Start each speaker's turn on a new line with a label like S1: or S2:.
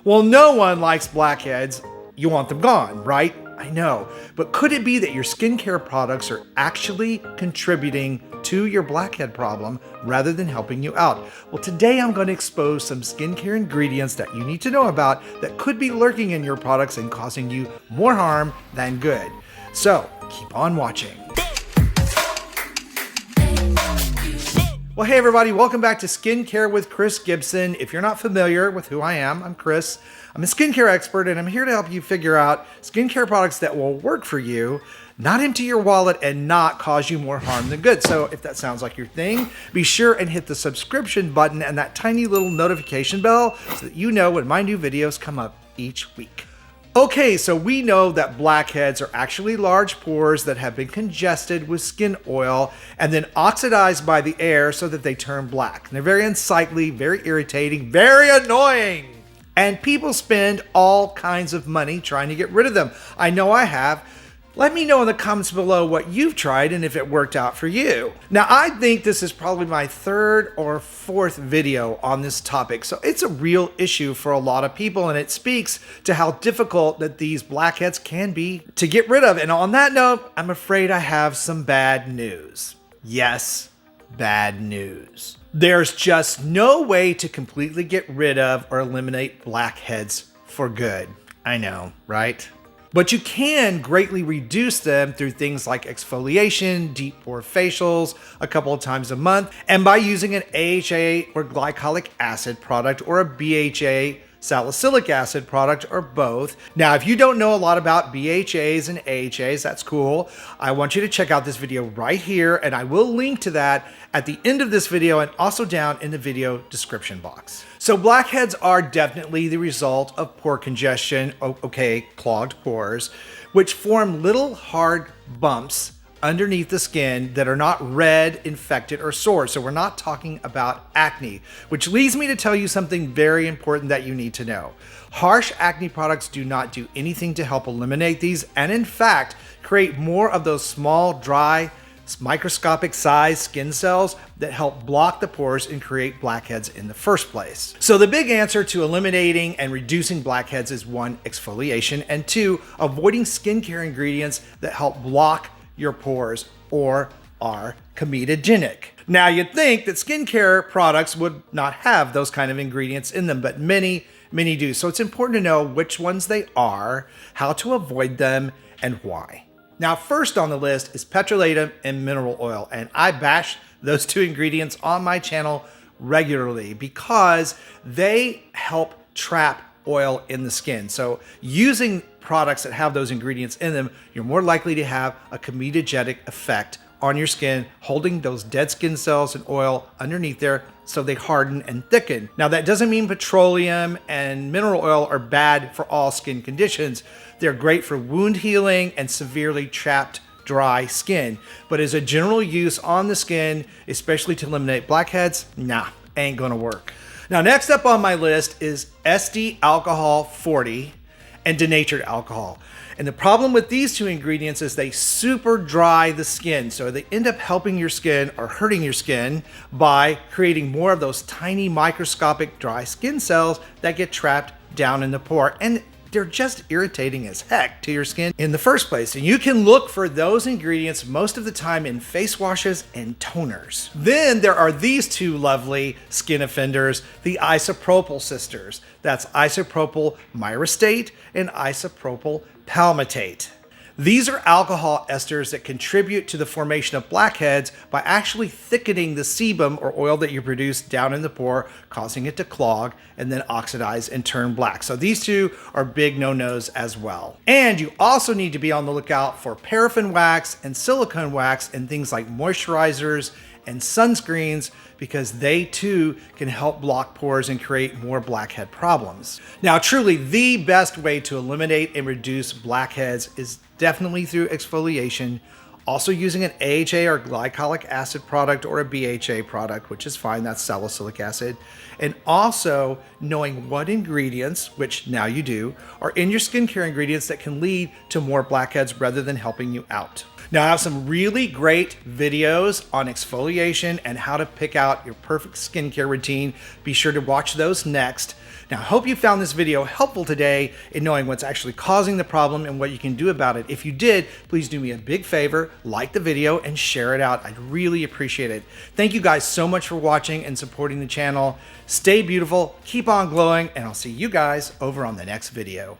S1: Well, no one likes blackheads. You want them gone, right? I know. But could it be that your skincare products are actually contributing to your blackhead problem rather than helping you out? Well, today I'm going to expose some skincare ingredients that you need to know about that could be lurking in your products and causing you more harm than good. So keep on watching. Well, hey everybody, welcome back to Skincare with Chris Gibson. If you're not familiar with who I am, I'm Chris. I'm a skincare expert and I'm here to help you figure out skincare products that will work for you, not empty your wallet and not cause you more harm than good. So if that sounds like your thing, be sure and hit the subscription button and that tiny little notification bell so that you know when my new videos come up each week. Okay, so we know that blackheads are actually large pores that have been congested with skin oil and then oxidized by the air so that they turn black. And they're very unsightly, very irritating, very annoying. And people spend all kinds of money trying to get rid of them. I know I have. Let me know in the comments below what you've tried and if it worked out for you. Now, I think this is probably my third or fourth video on this topic, so it's a real issue for a lot of people, and it speaks to how difficult that these blackheads can be to get rid of. And on that note, I'm afraid I have some bad news. Yes, bad news. There's just no way to completely get rid of or eliminate blackheads for good. I know, right? But you can greatly reduce them through things like exfoliation, deep pore facials a couple of times a month, and by using an AHA or glycolic acid product or a BHA salicylic acid product or both. Now, if you don't know a lot about BHAs and AHAs, that's cool. I want you to check out this video right here, and I will link to that at the end of this video and also down in the video description box. So blackheads are definitely the result of pore congestion, okay, clogged pores, which form little hard bumps underneath the skin that are not red, infected, or sore. So we're not talking about acne, which leads me to tell you something very important that you need to know. Harsh acne products do not do anything to help eliminate these, and in fact, create more of those small, dry, microscopic sized skin cells that help block the pores and create blackheads in the first place. So the big answer to eliminating and reducing blackheads is 1, exfoliation, and 2, avoiding skincare ingredients that help block your pores or are comedogenic. Now, you'd think that skincare products would not have those kind of ingredients in them, but many do. So it's important to know which ones they are, how to avoid them, and why. Now, first on the list is petrolatum and mineral oil, and I bash those two ingredients on my channel regularly because they help trap oil in the skin. So using products that have those ingredients in them, you're more likely to have a comedogenic effect on your skin, holding those dead skin cells and oil underneath there so they harden and thicken. Now, that doesn't mean petroleum and mineral oil are bad for all skin conditions. They're great for wound healing and severely chapped dry skin. But as a general use on the skin, especially to eliminate blackheads, nah, ain't gonna work. Now, next up on my list is SD alcohol 40 and denatured alcohol. And the problem with these two ingredients is they super dry the skin. So they end up helping your skin or hurting your skin by creating more of those tiny microscopic dry skin cells that get trapped down in the pore. And they're just irritating as heck to your skin in the first place. And you can look for those ingredients most of the time in face washes and toners. Then there are these two lovely skin offenders, the isopropyl sisters. That's isopropyl myristate and isopropyl palmitate. These are alcohol esters that contribute to the formation of blackheads by actually thickening the sebum or oil that you produce down in the pore, causing it to clog and then oxidize and turn black. So these two are big no-nos as well. And you also need to be on the lookout for paraffin wax and silicone wax and things like moisturizers and sunscreens, because they too can help block pores and create more blackhead problems. Now, truly the best way to eliminate and reduce blackheads is definitely through exfoliation Also using an AHA or glycolic acid product or a BHA product, which is fine, that's salicylic acid. And also knowing what ingredients, which now you do, are in your skincare ingredients that can lead to more blackheads rather than helping you out. Now I have some really great videos on exfoliation and how to pick out your perfect skincare routine. Be sure to watch those next. Now, I hope you found this video helpful today in knowing what's actually causing the problem and what you can do about it. If you did, please do me a big favor, like the video and share it out. I'd really appreciate it. Thank you guys so much for watching and supporting the channel. Stay beautiful, keep on glowing, and I'll see you guys over on the next video.